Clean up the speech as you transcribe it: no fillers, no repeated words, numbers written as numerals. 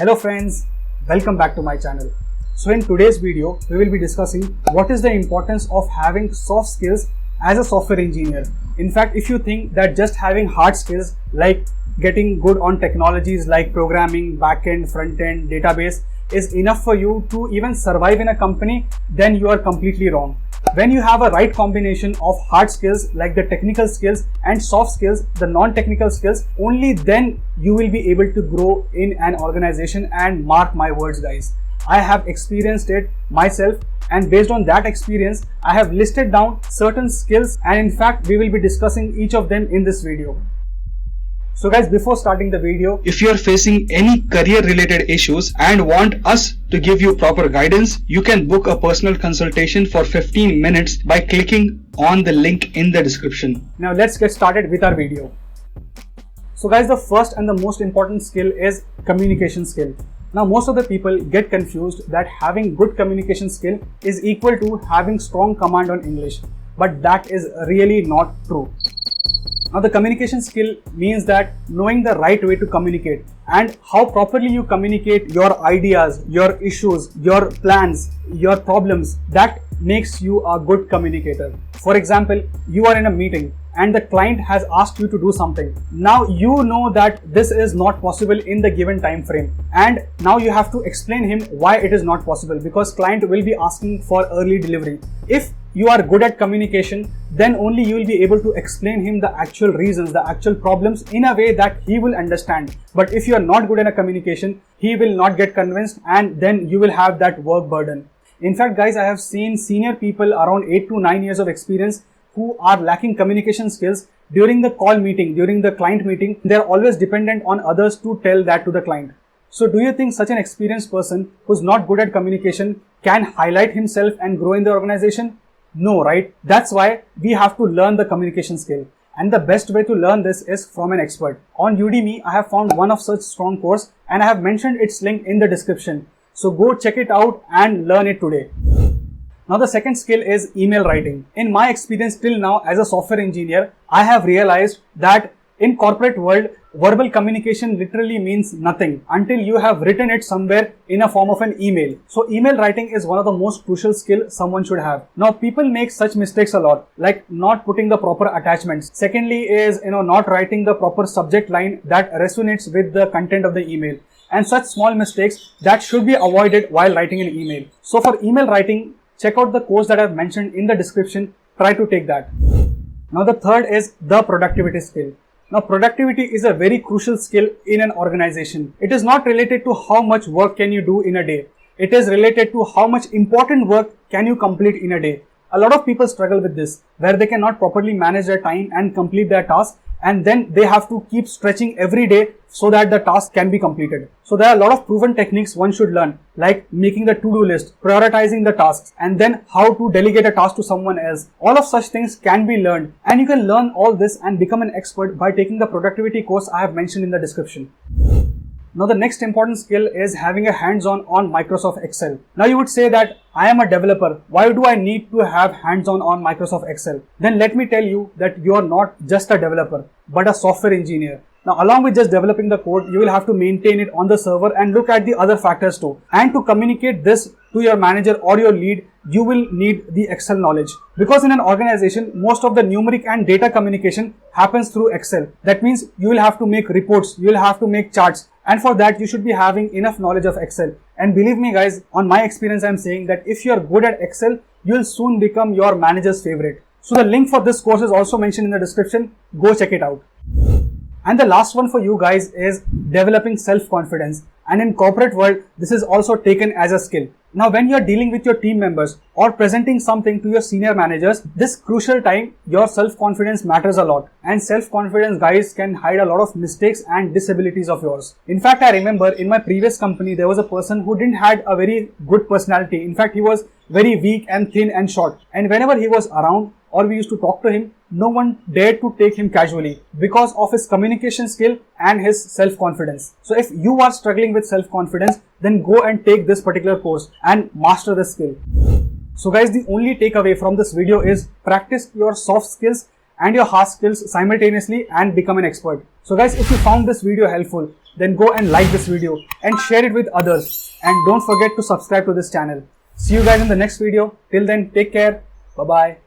Hello friends, welcome back to my channel. So in today's video, we will be discussing what is the importance of having soft skills as a software engineer. In fact, if you think that just having hard skills like getting good on technologies like programming, backend, front-end, database is enough for you to even survive in a company, then you are completely wrong. When you have a right combination of hard skills like the technical skills and soft skills, the non-technical skills, only then you will be able to grow in an organization. And mark my words guys, I have experienced it myself, and based on that experience, I have listed down certain skills, and in fact, we will be discussing each of them in this video. So guys, before starting the video, if you are facing any career related issues and want us to give you proper guidance, you can book a personal consultation for 15 minutes by clicking on the link in the description. Now let's get started with our video. So guys, the first and the most important skill is communication skill. Now most of the people get confused that having good communication skill is equal to having strong command on English, but that is really not true. Now the communication skill means that knowing the right way to communicate and how properly you communicate your ideas, your issues, your plans, your problems, that makes you a good communicator. For example, you are in a meeting and the client has asked you to do something. Now you know that this is not possible in the given time frame, and now you have to explain him why it is not possible, because client will be asking for early delivery. If you are good at communication, then only you will be able to explain him the actual reasons, the actual problems in a way that he will understand. But if you are not good at a communication, he will not get convinced, and then you will have that work burden. In fact guys, I have seen senior people around 8 to 9 years of experience who are lacking communication skills. During the call meeting, during the client meeting, they are always dependent on others to tell that to the client. So do you think such an experienced person who's not good at communication can highlight himself and grow in the organization? No, right? That's why we have to learn the communication skill. And the best way to learn this is from an expert. On Udemy, I have found one of such strong course, and I have mentioned its link in the description. So go check it out and learn it today. Now the second skill is email writing. In my experience till now as a software engineer, I have realized that in corporate world, verbal communication literally means nothing until you have written it somewhere in a form of an email. So email writing is one of the most crucial skill someone should have. Now people make such mistakes a lot, like not putting the proper attachments. Secondly is, not writing the proper subject line that resonates with the content of the email. And such small mistakes that should be avoided while writing an email. So for email writing, check out the course that I've mentioned in the description. Try to take that. Now the third is the productivity skill. Now productivity is a very crucial skill in an organization. It is not related to how much work can you do in a day. It is related to how much important work can you complete in a day. A lot of people struggle with this, where they cannot properly manage their time and complete their task, and then they have to keep stretching every day so that the task can be completed. So there are a lot of proven techniques one should learn, like making the to-do list, prioritizing the tasks, and then how to delegate a task to someone else. All of such things can be learned, and you can learn all this and become an expert by taking the productivity course I have mentioned in the description. Now the next important skill is having a hands-on on Microsoft Excel. Now you would say that I am a developer. Why do I need to have hands-on on Microsoft Excel? Then let me tell you that you are not just a developer, but a software engineer. Now along with just developing the code, you will have to maintain it on the server and look at the other factors too. And to communicate this to your manager or your lead, you will need the Excel knowledge. Because in an organization, most of the numeric and data communication happens through Excel. That means you will have to make reports, you will have to make charts. And for that, you should be having enough knowledge of Excel. And believe me guys, on my experience, I'm saying that if you are good at Excel, you will soon become your manager's favorite. So the link for this course is also mentioned in the description. Go check it out. And the last one for you guys is developing self-confidence. And in corporate world, this is also taken as a skill. Now, when you're dealing with your team members or presenting something to your senior managers, this crucial time, your self-confidence matters a lot. And self-confidence guys can hide a lot of mistakes and disabilities of yours. In fact, I remember in my previous company, there was a person who didn't have a very good personality. In fact, he was very weak and thin and short. And whenever he was around or we used to talk to him, no one dared to take him casually because of his communication skill and his self-confidence. So if you are struggling with self-confidence, then go and take this particular course and master this skill. So guys, the only takeaway from this video is practice your soft skills and your hard skills simultaneously and become an expert. So guys, if you found this video helpful, then go and like this video and share it with others. And don't forget to subscribe to this channel. See you guys in the next video. Till then, take care. Bye bye.